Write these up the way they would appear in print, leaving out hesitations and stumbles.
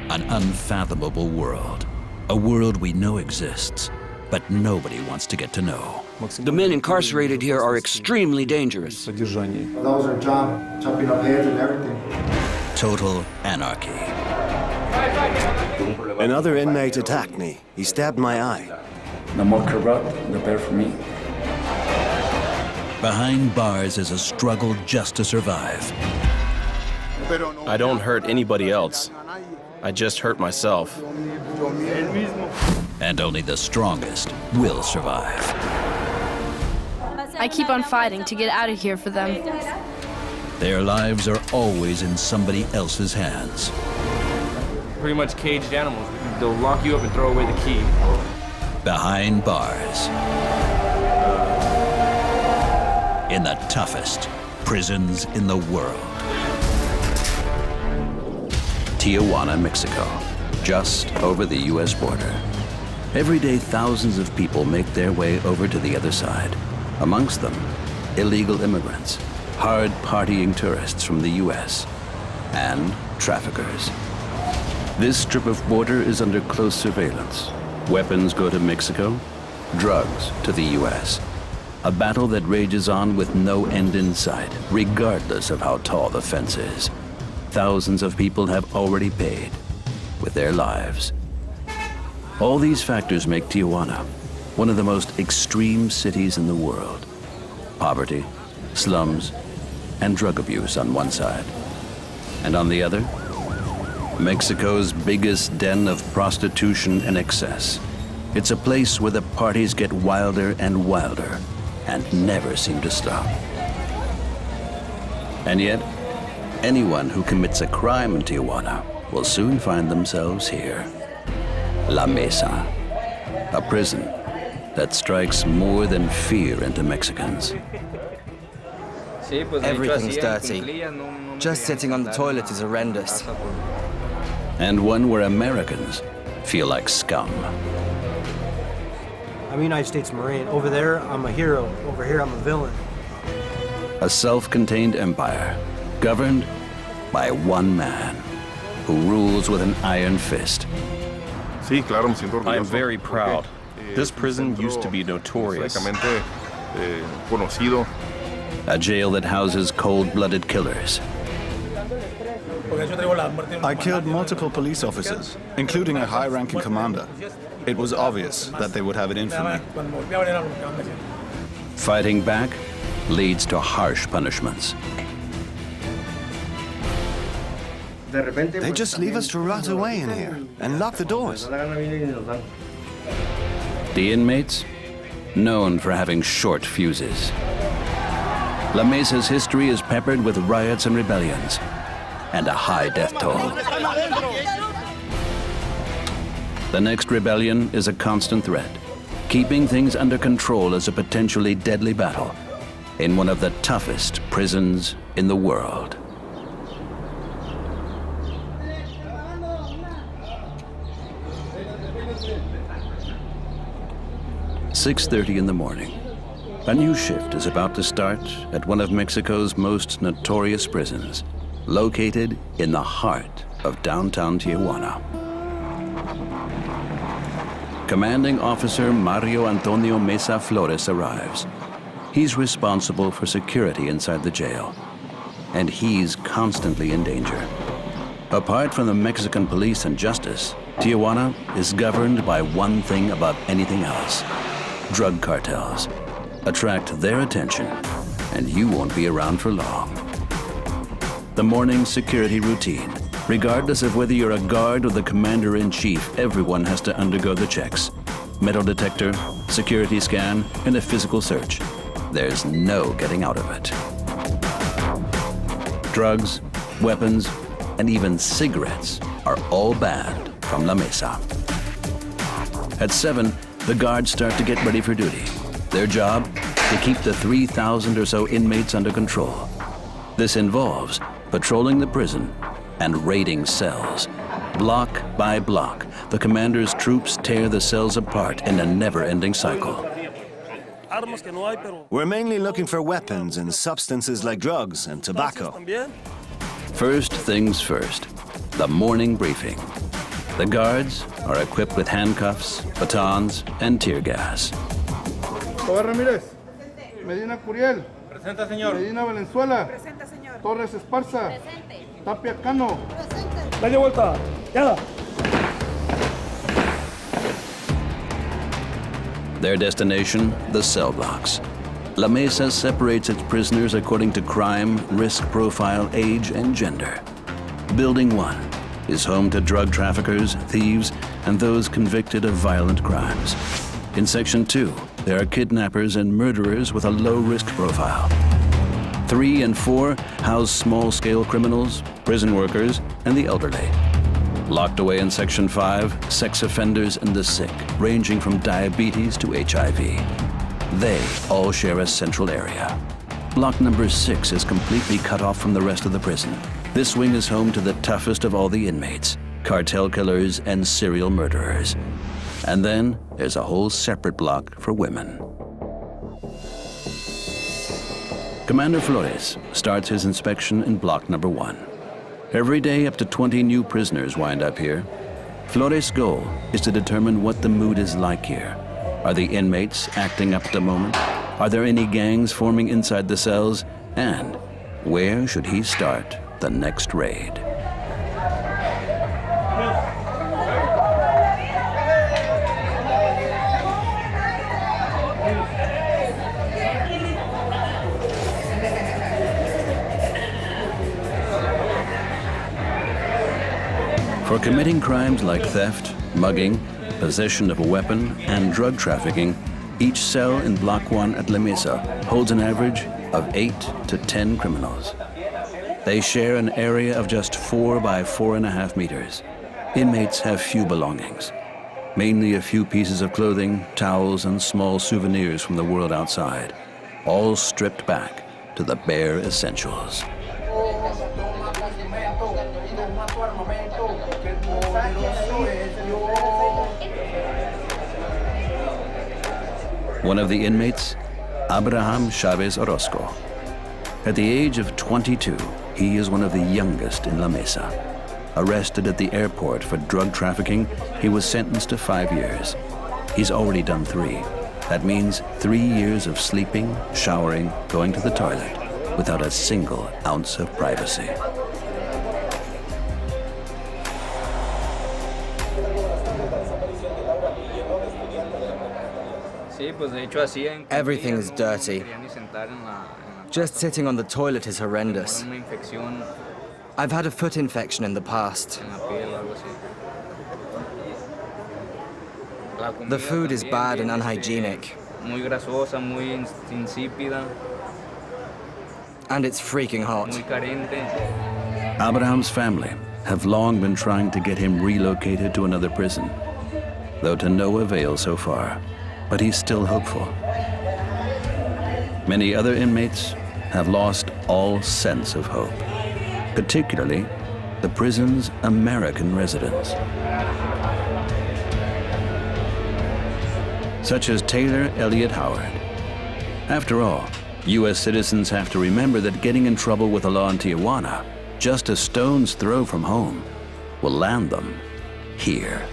An unfathomable world. A world we know exists, but nobody wants to get to know. The men incarcerated here are extremely dangerous. Those are chopping up heads and everything. Total anarchy. Another inmate attacked me. He stabbed my eye. The more corrupt, the better for me. Behind bars is a struggle just to survive. I don't hurt anybody else. I just hurt myself. And only the strongest will survive. I keep on fighting to get out of here for them. Their lives are always in somebody else's hands. Pretty much caged animals. They'll lock you up and throw away the key. Behind bars. In the toughest prisons in the world. Tijuana, Mexico, just over the US border. Every day, thousands of people make their way over to the other side. Amongst them, illegal immigrants, hard-partying tourists from the US, and traffickers. This strip of border is under close surveillance. Weapons go to Mexico, drugs to the US. A battle that rages on with no end in sight, regardless of how tall the fence is. Thousands of people have already paid with their lives. All these factors make Tijuana one of the most extreme cities in the world. Poverty, slums, and drug abuse on one side. And on the other, Mexico's biggest den of prostitution and excess. It's a place where the parties get wilder and wilder and never seem to stop. And yet, anyone who commits a crime in Tijuana will soon find themselves here. La Mesa, a prison that strikes more than fear into Mexicans. Everything's dirty. Just sitting on the toilet is horrendous. And one where Americans feel like scum. I'm a United States Marine. Over there, I'm a hero. Over here, I'm a villain. A self-contained empire governed by one man who rules with an iron fist. I am very proud. This prison used to be notorious. A jail that houses cold-blooded killers. I killed multiple police officers, including a high-ranking commander. It was obvious that they would have it in for me. Fighting back leads to harsh punishments. They just leave us to rot away in here and lock the doors. The inmates, known for having short fuses. La Mesa's history is peppered with riots and rebellions, and a high death toll. The next rebellion is a constant threat. Keeping things under control is a potentially deadly battle in one of the toughest prisons in the world. "6:30 in the morning. A new shift is about to start at one of Mexico's most notorious prisons, located in the heart of downtown Tijuana. Commanding Officer Mario Antonio Mesa Flores arrives. He's responsible for security inside the jail, and he's constantly in danger. Apart from the Mexican police and justice, Tijuana is governed by one thing above anything else: drug cartels. Attract their attention, and you won't be around for long. The morning security routine. Regardless of whether you're a guard or the commander-in-chief, everyone has to undergo the checks. Metal detector, security scan, and a physical search. There's no getting out of it. Drugs, weapons, and even cigarettes are all banned from La Mesa. At 7, the guards start to get ready for duty. Their job, to keep the 3,000 or so inmates under control. This involves patrolling the prison and raiding cells. Block by block, the commander's troops tear the cells apart in a never-ending cycle. We're mainly looking for weapons and substances like drugs and tobacco. First things first, the morning briefing. The guards are equipped with handcuffs, batons, and tear gas. Ramirez. Medina Curiel. Presenta, señor. Medina Valenzuela. Presenta, señor. Torres Esparza. Presente. Tapia Cano. Presente. Media vuelta. Ya. Their destination, the cell blocks. La Mesa separates its prisoners according to crime, risk profile, age, and gender. Building 1 is home to drug traffickers, thieves, and those convicted of violent crimes. In Section 2, there are kidnappers and murderers with a low-risk profile. 3 and 4 house small-scale criminals, prison workers, and the elderly. Locked away in Section 5, sex offenders and the sick, ranging from diabetes to HIV. They all share a central area. Block number 6 is completely cut off from the rest of the prison. This wing is home to the toughest of all the inmates, cartel killers and serial murderers. And then there's a whole separate block for women. Commander Flores starts his inspection in block number 1. Every day, up to 20 new prisoners wind up here. Flores' goal is to determine what the mood is like here. Are the inmates acting up at the moment? Are there any gangs forming inside the cells? And where should he start the next raid? For committing crimes like theft, mugging, possession of a weapon, and drug trafficking, each cell in Block 1 at La Mesa holds an average of 8 to 10 criminals. They share an area of just 4 by 4.5 meters. Inmates have few belongings, mainly a few pieces of clothing, towels, and small souvenirs from the world outside, all stripped back to the bare essentials. One of the inmates, Abraham Chavez Orozco. At the age of 22, he is one of the youngest in La Mesa. Arrested at the airport for drug trafficking, he was sentenced to 5 years. He's already done 3. That means 3 years of sleeping, showering, going to the toilet, without a single ounce of privacy. Everything is dirty. Just sitting on the toilet is horrendous. I've had a foot infection in the past. The food is bad and unhygienic. And it's freaking hot. Abraham's family have long been trying to get him relocated to another prison, though to no avail so far. But he's still hopeful. Many other inmates have lost all sense of hope, particularly the prison's American residents, such as Taylor Elliott Howard. After all, U.S. citizens have to remember that getting in trouble with the law in Tijuana, just a stone's throw from home, will land them here.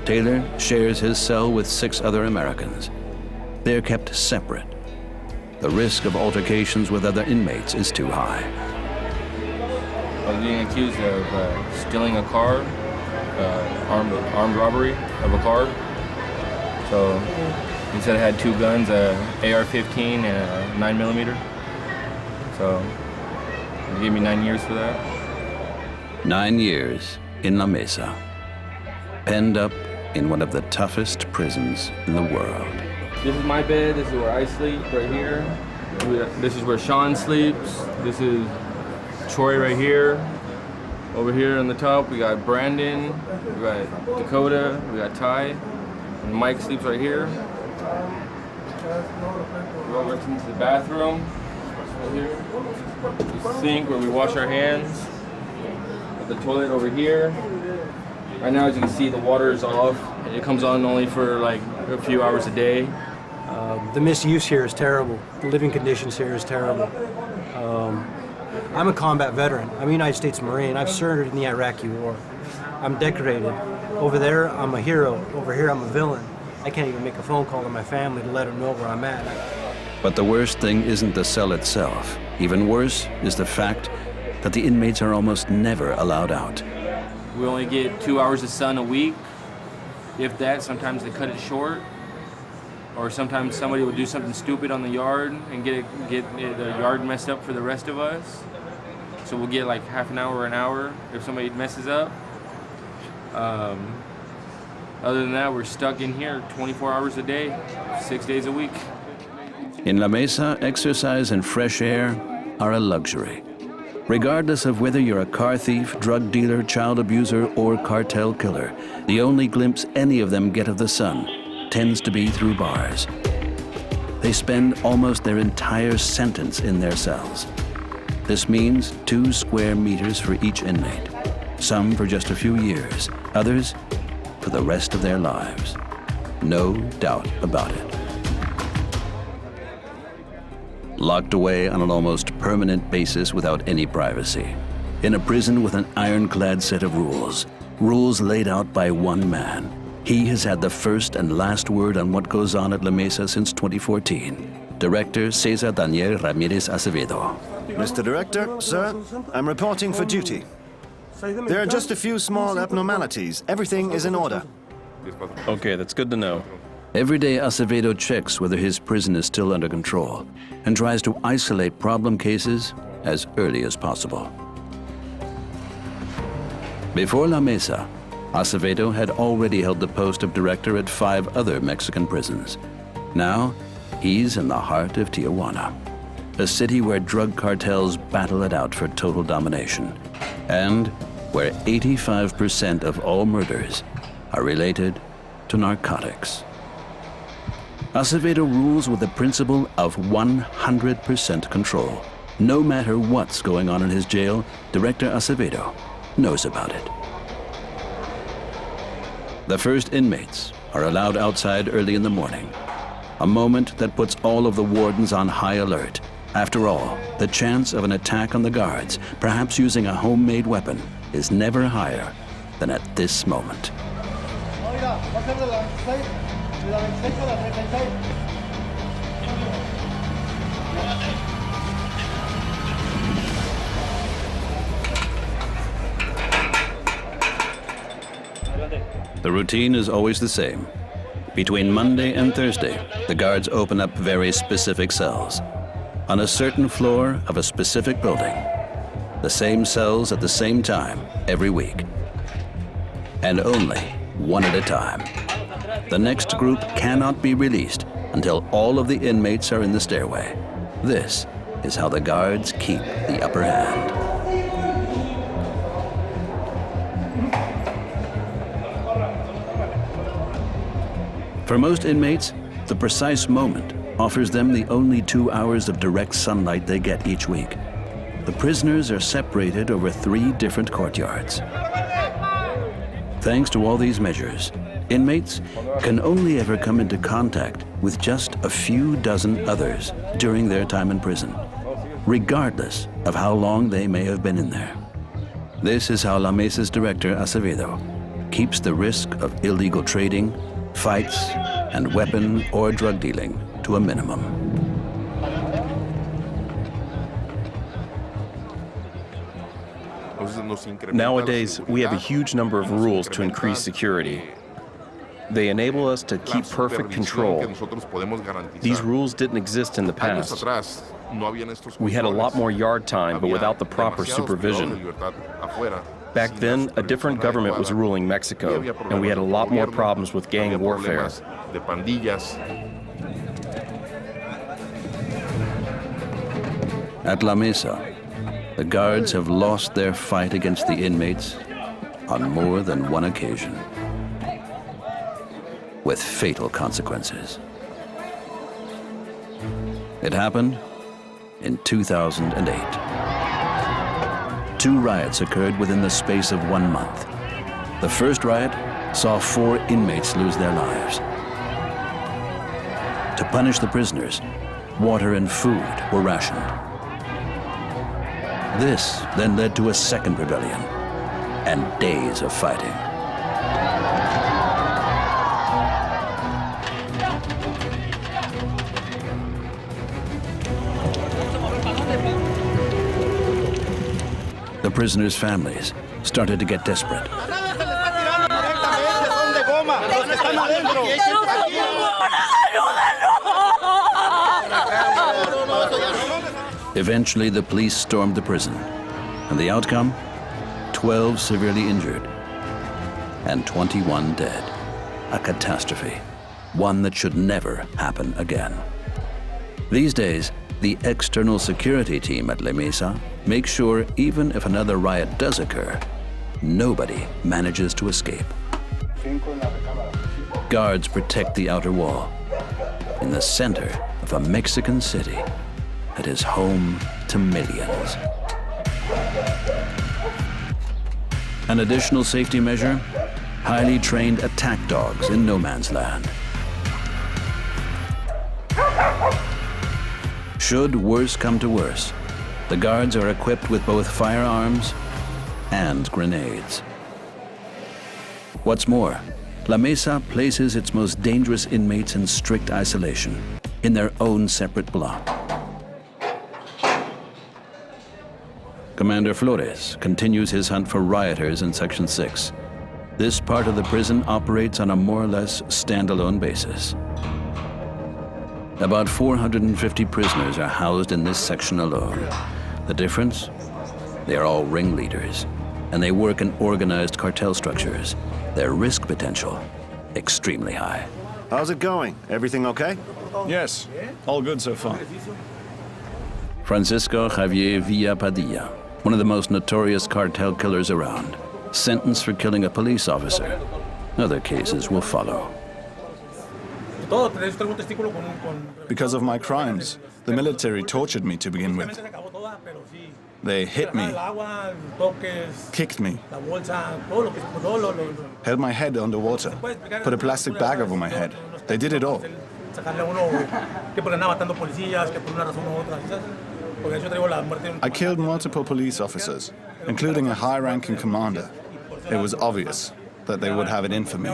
Taylor shares his cell with 6 other Americans. They're kept separate. The risk of altercations with other inmates is too high. I was being accused of stealing a car, armed robbery of a car. So he said I had 2 guns, a AR-15 and a 9mm. So they gave me 9 years for that. 9 years in La Mesa, penned up in one of the toughest prisons in the world. This is my bed, this is where I sleep, right here. This is where Sean sleeps. This is Troy right here. Over here on the top, we got Brandon, we got Dakota, we got Ty, and Mike sleeps right here. We go over into the bathroom, right here. The sink where we wash our hands. The toilet over here. Right now, as you can see, the water is off. It comes on only for like a few hours a day. The misuse here is terrible. The living conditions here is terrible. I'm a combat veteran. I'm a United States Marine. I've served in the Iraqi War. I'm decorated. Over there, I'm a hero. Over here, I'm a villain. I can't even make a phone call to my family to let them know where I'm at. But the worst thing isn't the cell itself. Even worse is the fact that the inmates are almost never allowed out. We only get 2 hours of sun a week. If that, sometimes they cut it short. Or sometimes somebody will do something stupid on the yard and get the yard messed up for the rest of us. So we'll get like half an hour or an hour if somebody messes up. Other than that, we're stuck in here 24 hours a day, 6 days a week. In La Mesa, exercise and fresh air are a luxury. Regardless of whether you're a car thief, drug dealer, child abuser, or cartel killer, the only glimpse any of them get of the sun tends to be through bars. They spend almost their entire sentence in their cells. This means 2 square meters for each inmate, some for just a few years, others for the rest of their lives. No doubt about it. Locked away on an almost permanent basis without any privacy, in a prison with an ironclad set of rules, rules laid out by one man. He has had the first and last word on what goes on at La Mesa since 2014. Director Cesar Daniel Ramirez Acevedo. Mr. Director, sir, I'm reporting for duty. There are just a few small abnormalities. Everything is in order. Okay, that's good to know. Every day, Acevedo checks whether his prison is still under control and tries to isolate problem cases as early as possible. Before La Mesa, Acevedo had already held the post of director at 5 other Mexican prisons. Now, he's in the heart of Tijuana, a city where drug cartels battle it out for total domination, and where 85% of all murders are related to narcotics. Acevedo rules with the principle of 100% control. No matter what's going on in his jail, Director Acevedo knows about it. The first inmates are allowed outside early in the morning, a moment that puts all of the wardens on high alert. After all, the chance of an attack on the guards, perhaps using a homemade weapon, is never higher than at this moment. The routine is always the same. Between Monday and Thursday, the guards open up very specific cells on a certain floor of a specific building. The same cells at the same time every week, and only one at a time. The next group cannot be released until all of the inmates are in the stairway. This is how the guards keep the upper hand. For most inmates, the precise moment offers them the only 2 hours of direct sunlight they get each week. The prisoners are separated over 3 different courtyards. Thanks to all these measures, inmates can only ever come into contact with just a few dozen others during their time in prison, regardless of how long they may have been in there. This is how La Mesa's director, Acevedo, keeps the risk of illegal trading, fights, and weapon or drug dealing to a minimum. Nowadays, we have a huge number of rules to increase security. They enable us to keep perfect control. These rules didn't exist in the past. We had a lot more yard time, but without the proper supervision. Back then, a different government was ruling Mexico, and we had a lot more problems with gang warfare. At La Mesa, the guards have lost their fight against the inmates on more than one occasion, with fatal consequences. It happened in 2008. 2 riots occurred within the space of 1 month. The first riot saw 4 inmates lose their lives. To punish the prisoners, water and food were rationed. This then led to a second rebellion and days of fighting. The prisoners' families started to get desperate. Eventually, the police stormed the prison, and the outcome? 12 severely injured and 21 dead. A catastrophe, one that should never happen again. These days, the external security team at La Mesa makes sure even if another riot does occur, nobody manages to escape. Guards protect the outer wall in the center of a Mexican city that is home to millions. An additional safety measure? Highly trained attack dogs in no man's land. Should worse come to worse, the guards are equipped with both firearms and grenades. What's more, La Mesa places its most dangerous inmates in strict isolation, in their own separate block. Commander Flores continues his hunt for rioters in Section 6. This part of the prison operates on a more or less standalone basis. About 450 prisoners are housed in this section alone. The difference? They are all ringleaders, and they work in organized cartel structures. Their risk potential, extremely high. How's it going? Everything okay? Yes, all good so far. Francisco Javier Villapadilla, one of the most notorious cartel killers around, sentenced for killing a police officer. Other cases will follow. Because of my crimes, the military tortured me to begin with. They hit me, kicked me, held my head underwater, put a plastic bag over my head. They did it all. I killed multiple police officers, including a high-ranking commander. It was obvious that they would have it in for me.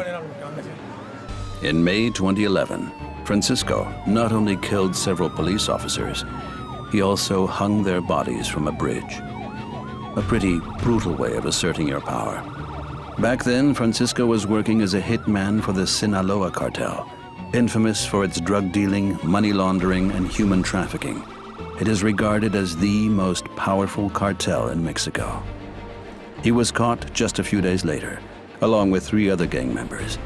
In May 2011, Francisco not only killed several police officers, he also hung their bodies from a bridge. A pretty brutal way of asserting your power. Back then, Francisco was working as a hitman for the Sinaloa cartel, infamous for its drug dealing, money laundering, and human trafficking. It is regarded as the most powerful cartel in Mexico. He was caught just a few days later, along with 3 other gang members.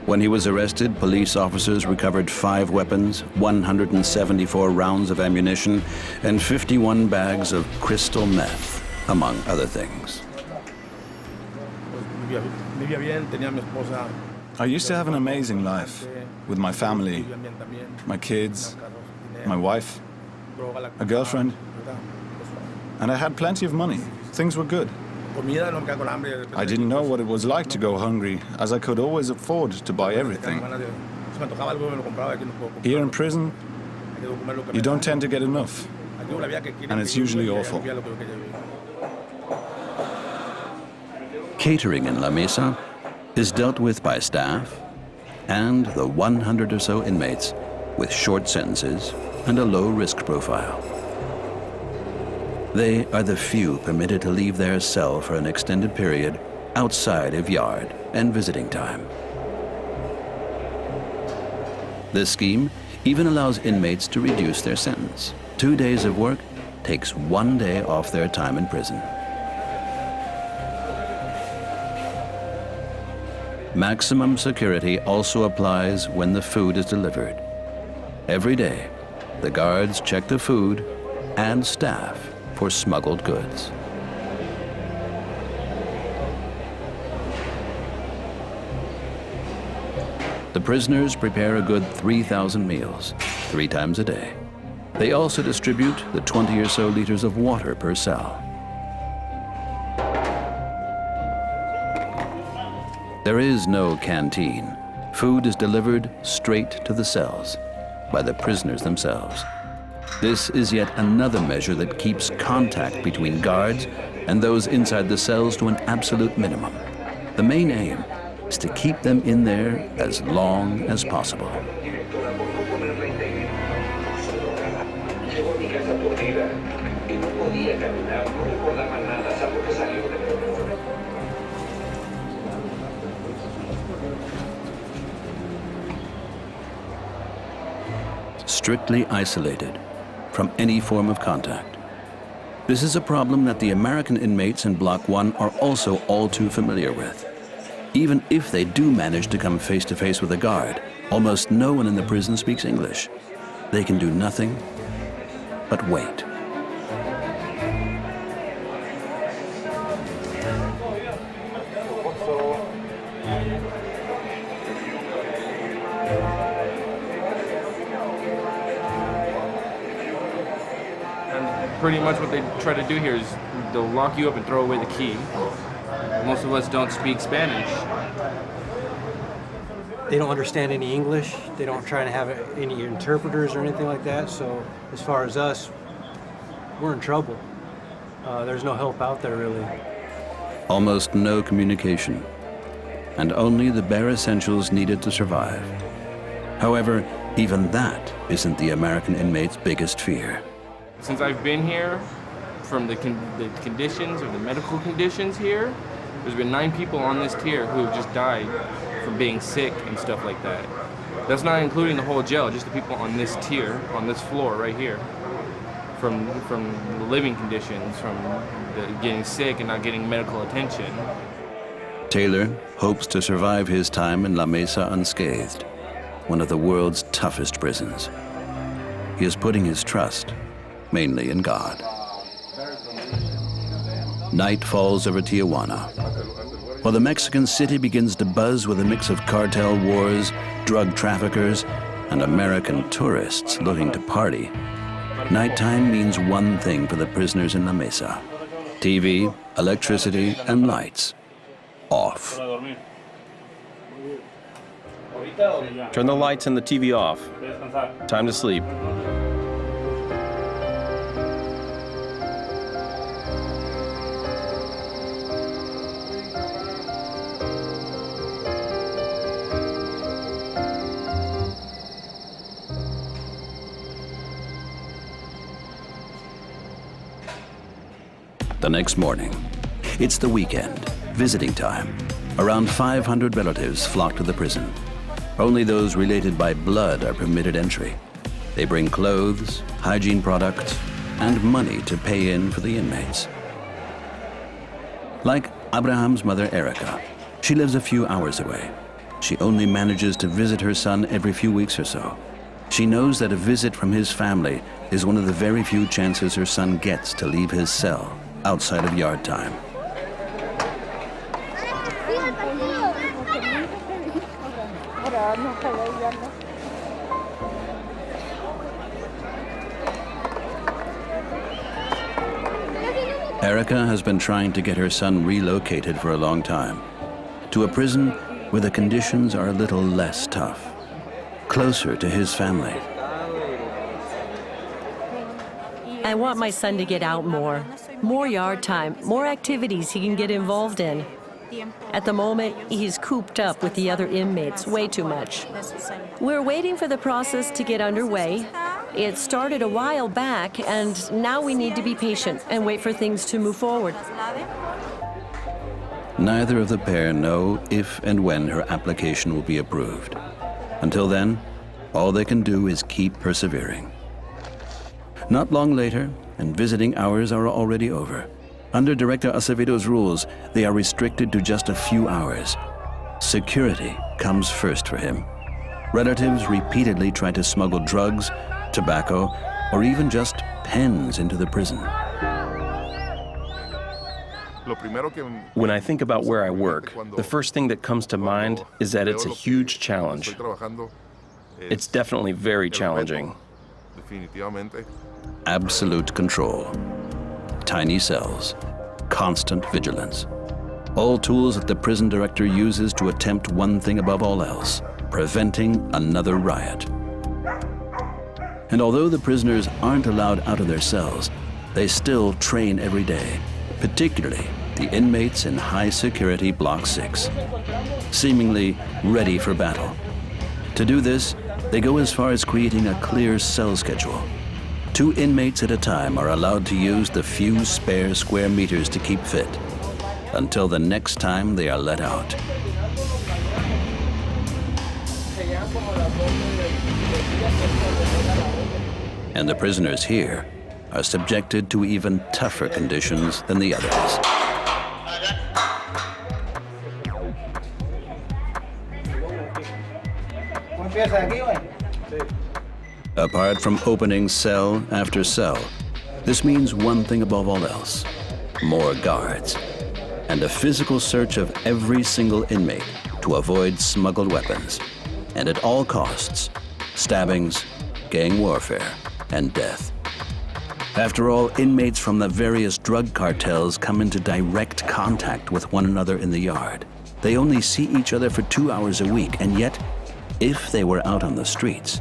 When he was arrested, police officers recovered 5 weapons, 174 rounds of ammunition, and 51 bags of crystal meth, among other things. I used to have an amazing life with my family, my kids, my wife, a girlfriend, and I had plenty of money. Things were good. I didn't know what it was like to go hungry, as I could always afford to buy everything. Here in prison, you don't tend to get enough, and it's usually awful. Catering in La Mesa is dealt with by staff and the 100 or so inmates with short sentences and a low risk profile. They are the few permitted to leave their cell for an extended period outside of yard and visiting time. This scheme even allows inmates to reduce their sentence. 2 days of work takes 1 day off their time in prison. Maximum security also applies when the food is delivered. Every day, the guards check the food and staff for smuggled goods. The prisoners prepare a good 3,000 meals, 3 times a day. They also distribute the 20 or so liters of water per cell. There is no canteen. Food is delivered straight to the cells by the prisoners themselves. This is yet another measure that keeps contact between guards and those inside the cells to an absolute minimum. The main aim is to keep them in there as long as possible. strictly isolated from any form of contact. This is a problem that the American inmates in Block 1 are also all too familiar with. Even if they do manage to come face to face with a guard, almost no one in the prison speaks English. They can do nothing but wait. Pretty much what they try to do here is they'll lock you up and throw away the key. Most of us don't speak Spanish. They don't understand any English. They don't try to have any interpreters or anything like that. So as far as us, we're in trouble. There's no help out there, really. Almost no communication, and only the bare essentials needed to survive. However, even that isn't the American inmate's biggest fear. Since I've been here, from the conditions or the medical conditions here, there's been 9 people on this tier who have just died from being sick and stuff like that. That's not including the whole jail, just the people on this tier, on this floor right here, from the living conditions, from getting sick and not getting medical attention. Taylor hopes to survive his time in La Mesa unscathed, one of the world's toughest prisons. He is putting his trust mainly in God. Night falls over Tijuana. While the Mexican city begins to buzz with a mix of cartel wars, drug traffickers, and American tourists looking to party, nighttime means one thing for the prisoners in La Mesa: TV, electricity, and lights off. Turn the lights and the TV off. Time to sleep. The next morning, it's the weekend, visiting time. Around 500 relatives flock to the prison. Only those related by blood are permitted entry. They bring clothes, hygiene products, and money to pay in for the inmates. Like Abraham's mother, Erica, she lives a few hours away. She only manages to visit her son every few weeks or so. She knows that a visit from his family is one of the very few chances her son gets to leave his cell outside of yard time. Erica has been trying to get her son relocated for a long time, to a prison where the conditions are a little less tough, closer to his family. I want my son to get out more yard time, more activities he can get involved in. At the moment, he's cooped up with the other inmates way too much. We're waiting for the process to get underway. It started a while back, and now we need to be patient and wait for things to move forward. Neither of the pair know if and when her application will be approved. Until then, all they can do is keep persevering. Not long later, and visiting hours are already over. Under Director Acevedo's rules, they are restricted to just a few hours. Security comes first for him. Relatives repeatedly try to smuggle drugs, tobacco, or even just pens into the prison. When I think about where I work, the first thing that comes to mind is that it's a huge challenge. It's definitely very challenging. Absolute control. Tiny cells. Constant vigilance. All tools that the prison director uses to attempt one thing above all else: preventing another riot. And although the prisoners aren't allowed out of their cells, they still train every day, particularly the inmates in high-security Block 6, seemingly ready for battle. To do this, they go as far as creating a clear cell schedule. 2 inmates at a time are allowed to use the few spare square meters to keep fit, until the next time they are let out. And the prisoners here are subjected to even tougher conditions than the others. Apart from opening cell after cell, this means one thing above all else: more guards, and a physical search of every single inmate to avoid smuggled weapons, and at all costs, stabbings, gang warfare, and death. After all, inmates from the various drug cartels come into direct contact with one another in the yard. They only see each other for 2 hours a week, and yet, if they were out on the streets,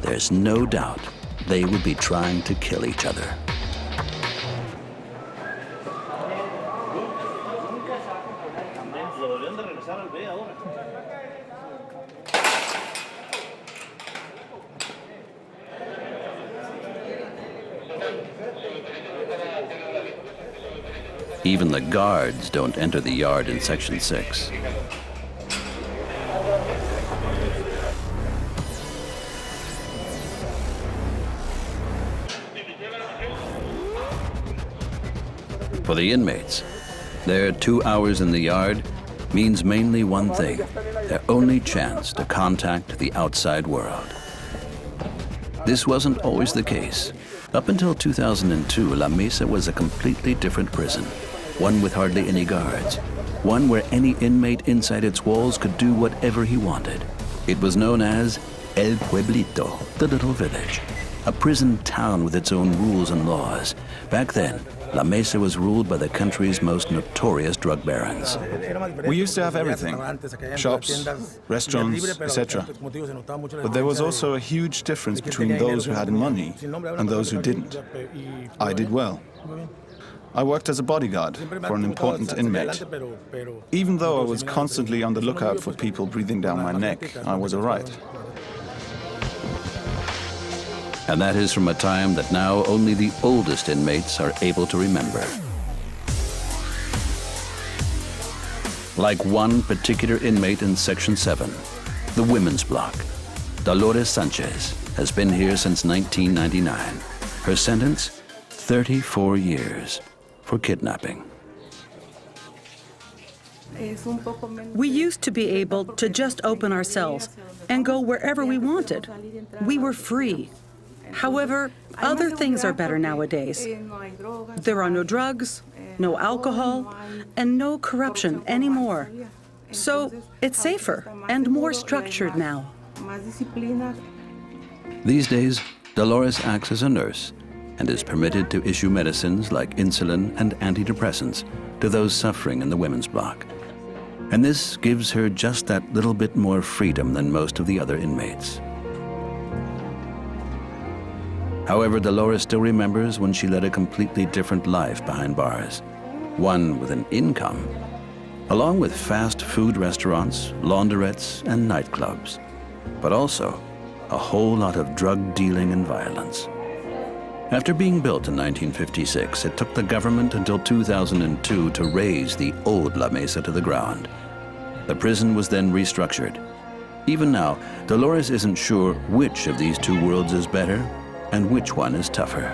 there's no doubt they would be trying to kill each other. Even the guards don't enter the yard in Section 6. For the inmates, their 2 hours in the yard means mainly one thing: their only chance to contact the outside world. This wasn't always the case. Up until 2002, La Mesa was a completely different prison, one with hardly any guards, one where any inmate inside its walls could do whatever he wanted. It was known as El Pueblito, the little village, a prison town with its own rules and laws. Back then, La Mesa was ruled by the country's most notorious drug barons. We used to have everything: shops, restaurants, etc. But there was also a huge difference between those who had money and those who didn't. I did well. I worked as a bodyguard for an important inmate. Even though I was constantly on the lookout for people breathing down my neck, I was all right. And that is from a time that now only the oldest inmates are able to remember. Like one particular inmate in Section 7, the women's block. Dolores Sanchez has been here since 1999. Her sentence, 34 years for kidnapping. We used to be able to just open our cells and go wherever we wanted. We were free. However, other things are better nowadays. There are no drugs, no alcohol, and no corruption anymore. So it's safer and more structured now. These days, Dolores acts as a nurse and is permitted to issue medicines like insulin and antidepressants to those suffering in the women's block. And this gives her just that little bit more freedom than most of the other inmates. However, Dolores still remembers when she led a completely different life behind bars, one with an income, along with fast food restaurants, laundrettes, and nightclubs, but also a whole lot of drug dealing and violence. After being built in 1956, it took the government until 2002 to raise the old La Mesa to the ground. The prison was then restructured. Even now, Dolores isn't sure which of these two worlds is better and which one is tougher.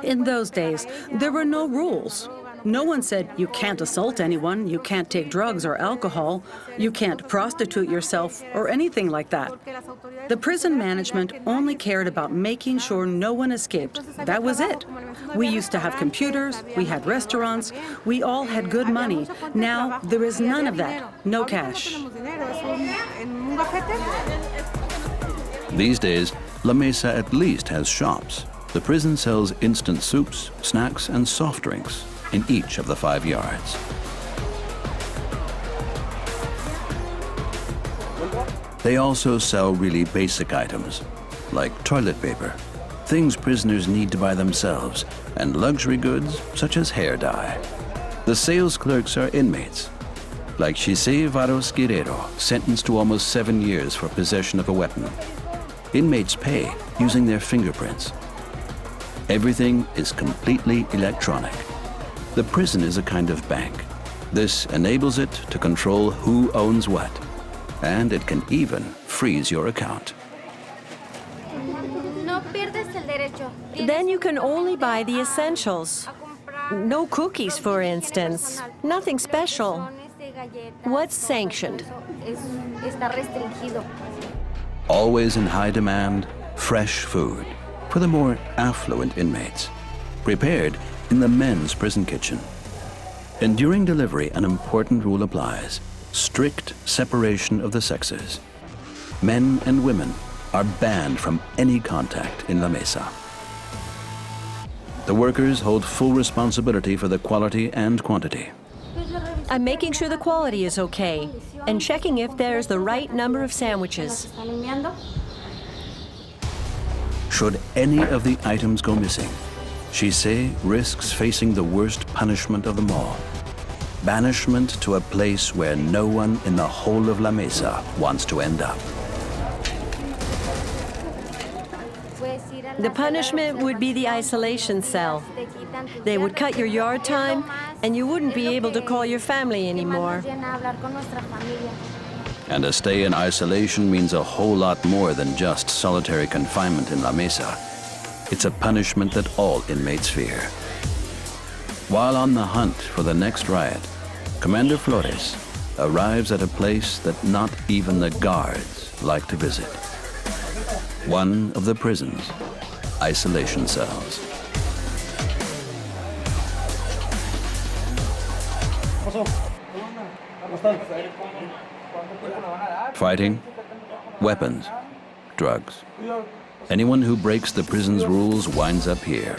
In those days, there were no rules. No one said you can't assault anyone, you can't take drugs or alcohol, you can't prostitute yourself or anything like that. The prison management only cared about making sure no one escaped. That was it. We used to have computers, we had restaurants, we all had good money. Now there is none of that, no cash. These days, La Mesa at least has shops. The prison sells instant soups, snacks, and soft drinks in each of the 5 yards. They also sell really basic items, like toilet paper, things prisoners need to buy themselves, and luxury goods such as hair dye. The sales clerks are inmates, like Jose Varos Guerrero, sentenced to almost 7 years for possession of a weapon. Inmates pay using their fingerprints. Everything is completely electronic. The prison is a kind of bank. This enables it to control who owns what, and it can even freeze your account. Then you can only buy the essentials. No cookies, for instance. Nothing special. What's sanctioned? Always in high demand, fresh food for the more affluent inmates, prepared in the men's prison kitchen. And during delivery, an important rule applies: strict separation of the sexes. Men and women are banned from any contact in La Mesa. The workers hold full responsibility for the quality and quantity. I'm making sure the quality is okay and checking if there's the right number of sandwiches. Should any of the items go missing, Chise risks facing the worst punishment of them all: banishment to a place where no one in the whole of La Mesa wants to end up. The punishment would be the isolation cell. They would cut your yard time, and you wouldn't be able to call your family anymore. And a stay in isolation means a whole lot more than just solitary confinement in La Mesa. It's a punishment that all inmates fear. While on the hunt for the next riot, Commander Flores arrives at a place that not even the guards like to visit. One of the prison's isolation cells. Fighting, weapons, drugs. Anyone who breaks the prison's rules winds up here.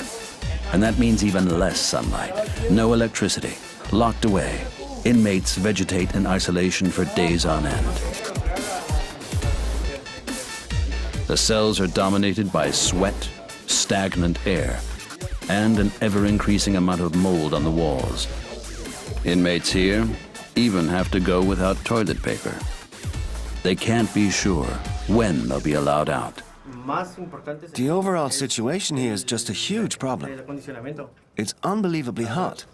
And that means even less sunlight, no electricity, locked away. Inmates vegetate in isolation for days on end. The cells are dominated by sweat, stagnant air, and an ever-increasing amount of mold on the walls. Inmates here even have to go without toilet paper. They can't be sure when they'll be allowed out. The overall situation here is just a huge problem. It's unbelievably hot.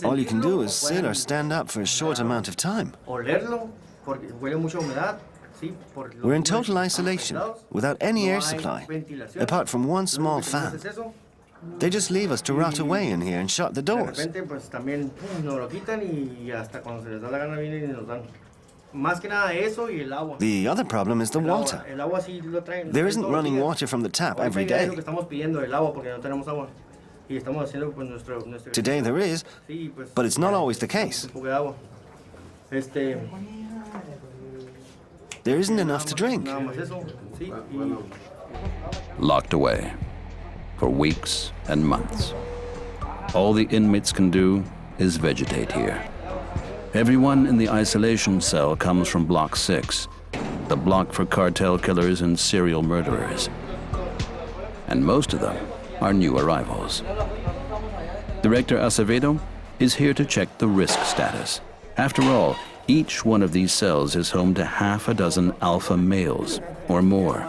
All you can do is sit or stand up for a short amount of time. We're in total isolation, without any air supply, apart from one small fan. They just leave us to rot away in here and shut the doors. The other problem is the water. There isn't running water from the tap every day. Today there is, but it's not always the case. There isn't enough to drink. Locked away for weeks and months. All the inmates can do is vegetate here. Everyone in the isolation cell comes from Block 6, the block for cartel killers and serial murderers. And most of them are new arrivals. Director Acevedo is here to check the risk status. After all, each one of these cells is home to half a dozen alpha males or more.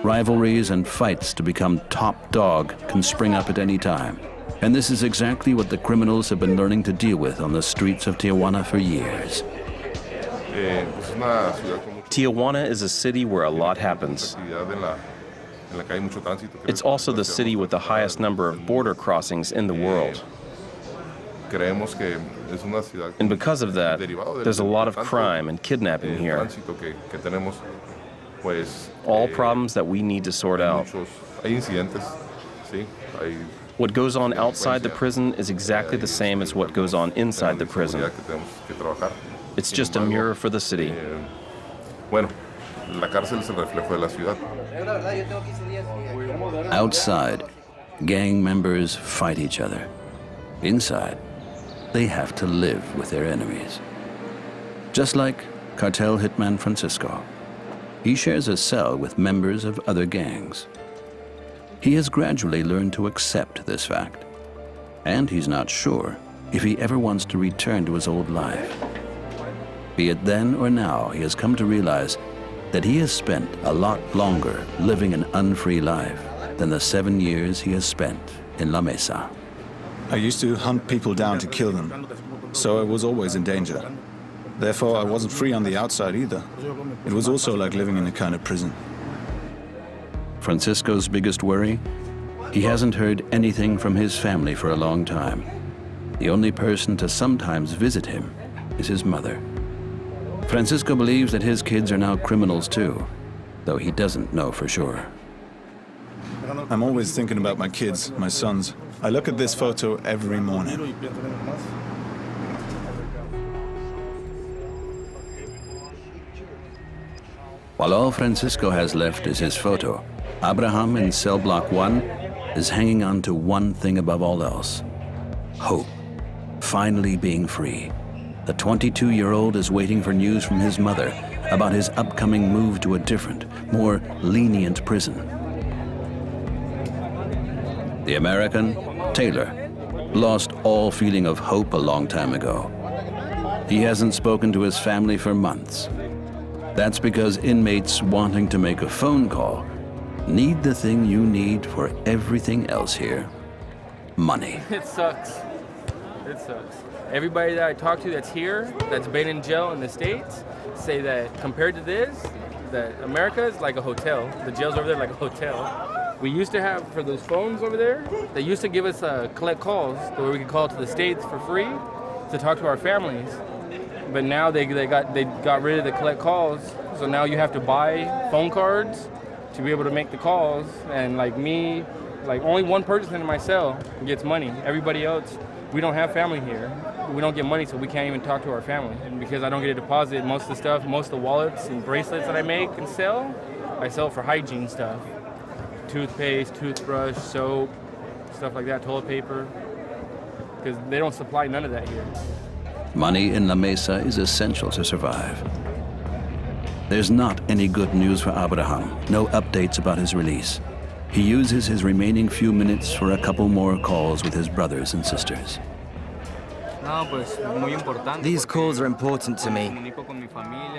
Rivalries and fights to become top dog can spring up at any time. And this is exactly what the criminals have been learning to deal with on the streets of Tijuana for years. Tijuana is a city where a lot happens. It's also the city with the highest number of border crossings in the world. And because of that, there's a lot of crime and kidnapping here. All problems that we need to sort out. What goes on outside the prison is exactly the same as what goes on inside the prison. It's just a mirror for the city. Outside, gang members fight each other. Inside, they have to live with their enemies. Just like cartel hitman Francisco. He shares a cell with members of other gangs. He has gradually learned to accept this fact, and he's not sure if he ever wants to return to his old life. Be it then or now, he has come to realize that he has spent a lot longer living an unfree life than the 7 years he has spent in La Mesa. I used to hunt people down to kill them, so I was always in danger. Therefore, I wasn't free on the outside either. It was also like living in a kind of prison. Francisco's biggest worry? He hasn't heard anything from his family for a long time. The only person to sometimes visit him is his mother. Francisco believes that his kids are now criminals too, though he doesn't know for sure. I'm always thinking about my kids, my sons. I look at this photo every morning. While all Francisco has left is his photo, Abraham in cell block 1 is hanging on to one thing above all else: hope. Finally being free. The 22-year-old is waiting for news from his mother about his upcoming move to a different, more lenient prison. The American, Taylor, lost all feeling of hope a long time ago. He hasn't spoken to his family for months. That's because inmates wanting to make a phone call need the thing you need for everything else here: money. It sucks. It sucks. Everybody that I talk to that's here, that's been in jail in the States, say that compared to this, that America is like a hotel. The jails over there are like a hotel. We used to have, for those phones over there, they used to give us collect calls where we could call to the States for free to talk to our families. But now they got rid of the collect calls, so now you have to buy phone cards to be able to make the calls. And like me, like only one person in my cell gets money. Everybody else, we don't have family here. We don't get money, so we can't even talk to our family. And because I don't get a deposit, most of the stuff, most of the wallets and bracelets that I make and sell, I sell for hygiene stuff. Toothpaste, toothbrush, soap, stuff like that, toilet paper. Because they don't supply none of that here. Money in La Mesa is essential to survive. There's not any good news for Abraham, no updates about his release. He uses his remaining few minutes for a couple more calls with his brothers and sisters. These calls are important to me.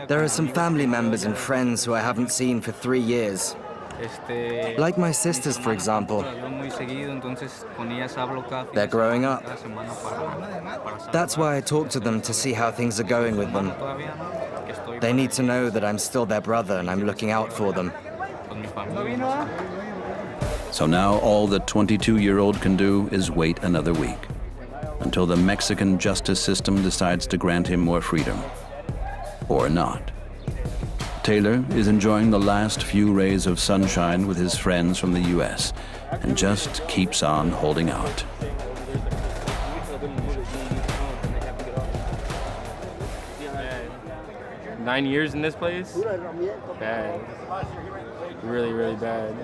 There are some family members and friends who I haven't seen for 3 years. Like my sisters, for example. They're growing up. That's why I talk to them to see how things are going with them. They need to know that I'm still their brother and I'm looking out for them. So now all the 22-year-old can do is wait another week, until the Mexican justice system decides to grant him more freedom. Or not. Taylor is enjoying the last few rays of sunshine with his friends from the US and just keeps on holding out. Nine years in this place? Bad. Really, really bad.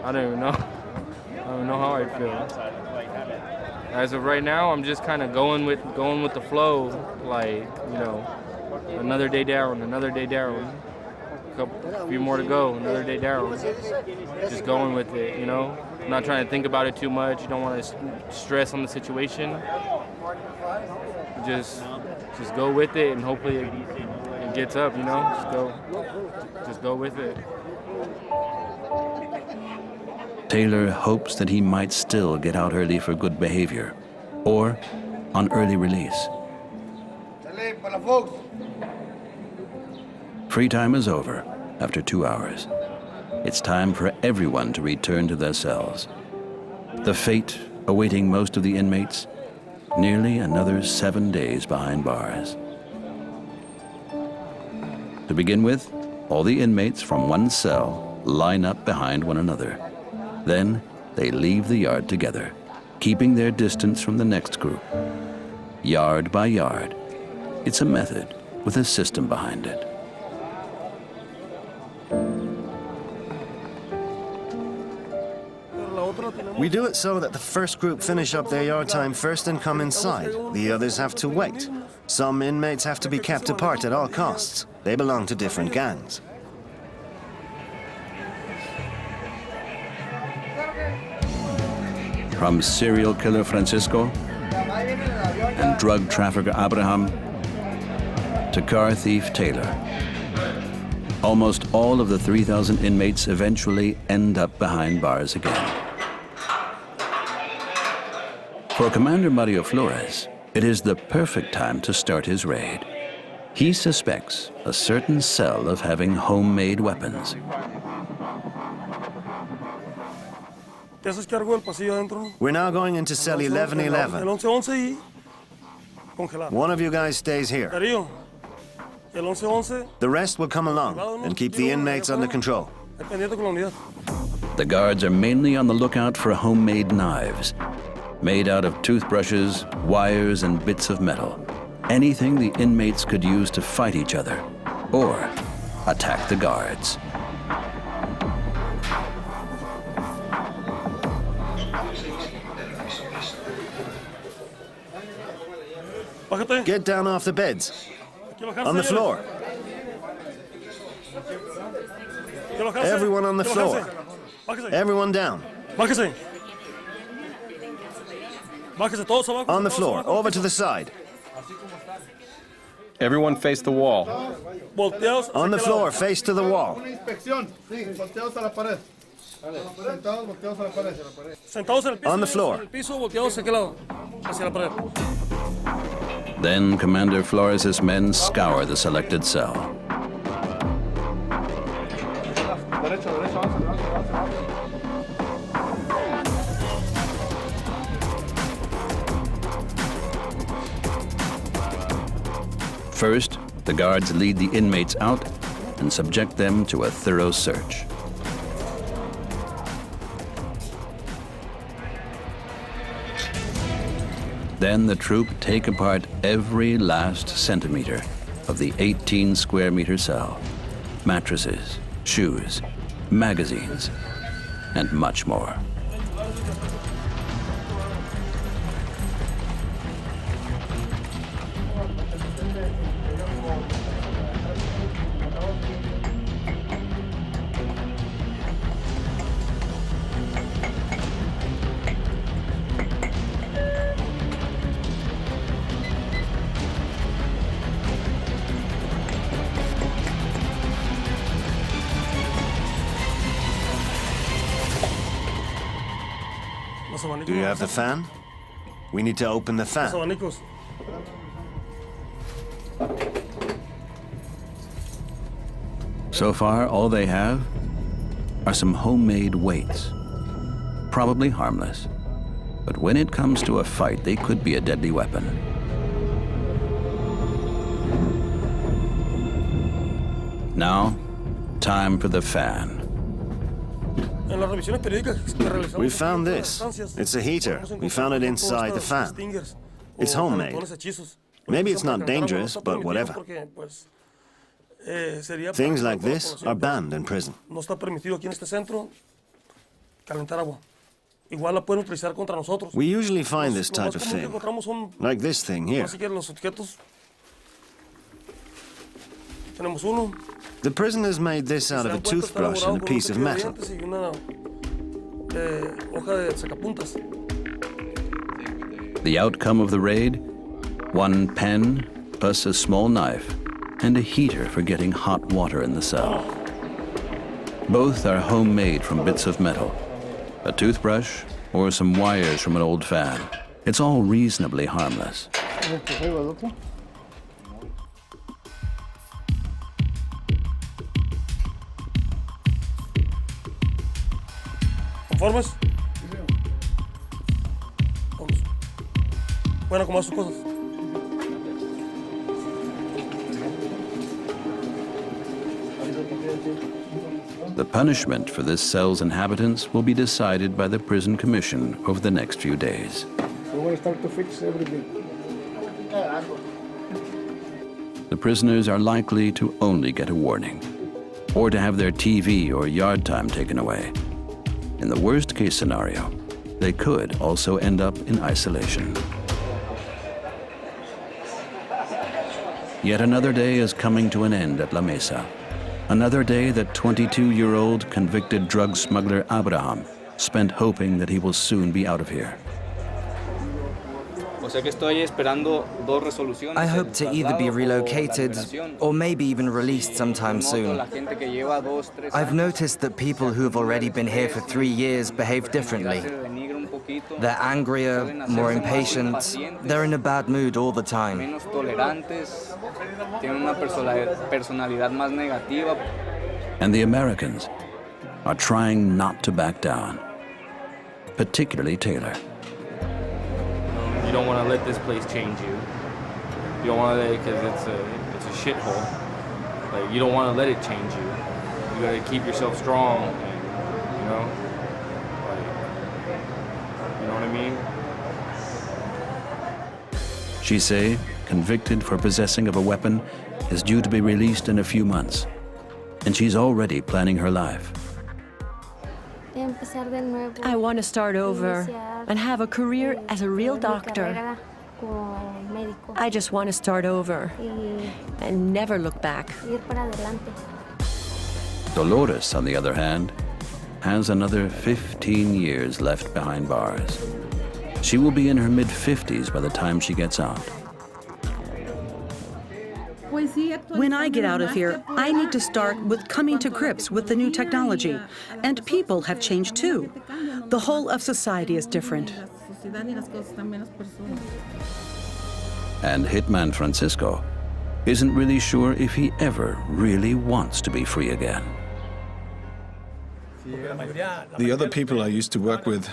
I don't even know. I don't know how I feel. As of right now, I'm just kind of going with the flow. Like, you know, another day down, another day down. A few more to go, another day down. Just going with it, you know. I'm not trying to think about it too much. You don't want to stress on the situation. Just go with it, and hopefully it gets up, you know. Just go with it. Taylor hopes that he might still get out early for good behavior, or on early release. Free time is over after 2 hours. It's time for everyone to return to their cells. The fate awaiting most of the inmates, nearly another 7 days behind bars. To begin with, all the inmates from one cell line up behind one another. Then they leave the yard together, keeping their distance from the next group. Yard by yard. It's a method with a system behind it. We do it so that the first group finish up their yard time first and come inside. The others have to wait. Some inmates have to be kept apart at all costs. They belong to different gangs. From serial killer Francisco and drug trafficker Abraham to car thief Taylor. Almost all of the 3,000 inmates eventually end up behind bars again. For Commander Mario Flores, it is the perfect time to start his raid. He suspects a certain cell of having homemade weapons. We're now going into cell 1111. One of you guys stays here. The rest will come along and keep the inmates under control. The guards are mainly on the lookout for homemade knives, made out of toothbrushes, wires, and bits of metal. Anything the inmates could use to fight each other or attack the guards. Get down off the beds. On the floor. Everyone on the floor. Everyone down. On the floor, over to the side. Everyone face the wall. On the floor, face to the wall. On the floor. Then Commander Flores' men scour the selected cell. First, the guards lead the inmates out and subject them to a thorough search. Then the troop take apart every last centimeter of the 18 square meter cell. Mattresses, shoes, magazines, and much more. Do you have the fan? We need to open the fan. So far, all they have are some homemade weights. Probably harmless. But when it comes to a fight, they could be a deadly weapon. Now, time for the fan. We found this. It's a heater. We found it inside the fan. It's homemade. Maybe it's not dangerous, but whatever. Things like this are banned in prison. We usually find this type of thing, like this thing here. The prisoners made this out of a toothbrush and a piece of metal. The outcome of the raid? One pen, plus a small knife, and a heater for getting hot water in the cell. Both are homemade from bits of metal, a toothbrush, or some wires from an old fan. It's all reasonably harmless. ¿Conformes? Vamos. Bueno, acomodar sus cosas. The punishment for this cell's inhabitants will be decided by the prison commission over the next few days. We're going to start to fix everything. The prisoners are likely to only get a warning, or to have their TV or yard time taken away. In the worst-case scenario, they could also end up in isolation. Yet another day is coming to an end at La Mesa. Another day that 22-year-old convicted drug smuggler Abraham spent hoping that he will soon be out of here. I hope to either be relocated or maybe even released sometime soon. I've noticed that people who have already been here for 3 years behave differently. They're angrier, more impatient, they're in a bad mood all the time. And the Americans are trying not to back down, particularly Taylor. You don't want to let this place change you. You don't want to let it, because it's a shithole. Like, you don't want to let it change you. You got to keep yourself strong, and, you know, like, you know what I mean? Chisé, convicted for possessing of a weapon, is due to be released in a few months, and she's already planning her life. I want to start over and have a career as a real doctor. I just want to start over and never look back. Dolores, on the other hand, has another 15 years left behind bars. She will be in her mid-50s by the time she gets out. When I get out of here, I need to start with coming to grips with the new technology. And people have changed too. The whole of society is different. And hitman Francisco isn't really sure if he ever really wants to be free again. The other people I used to work with,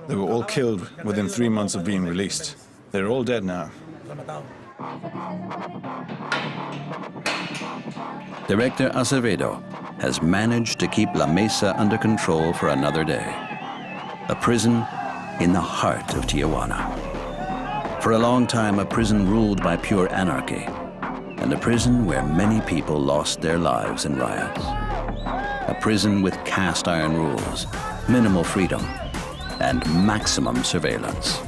they were all killed within 3 months of being released. They're all dead now. Director Acevedo has managed to keep La Mesa under control for another day. A prison in the heart of Tijuana. For a long time, a prison ruled by pure anarchy, and a prison where many people lost their lives in riots. A prison with cast iron rules, minimal freedom, and maximum surveillance.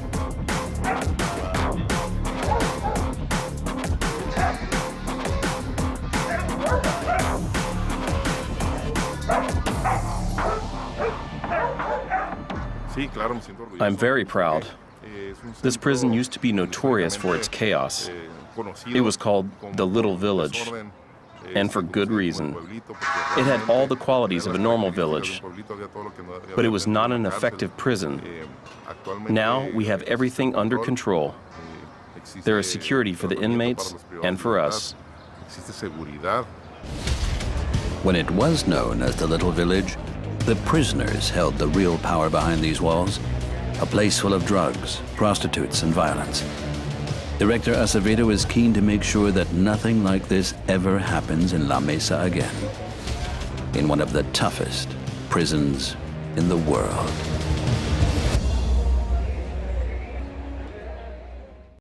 I'm very proud. This prison used to be notorious for its chaos. It was called the Little Village, and for good reason. It had all the qualities of a normal village, but it was not an effective prison. Now we have everything under control. There is security for the inmates and for us. When it was known as the Little Village, the prisoners held the real power behind these walls, a place full of drugs, prostitutes, and violence. Director Acevedo is keen to make sure that nothing like this ever happens in La Mesa again, in one of the toughest prisons in the world.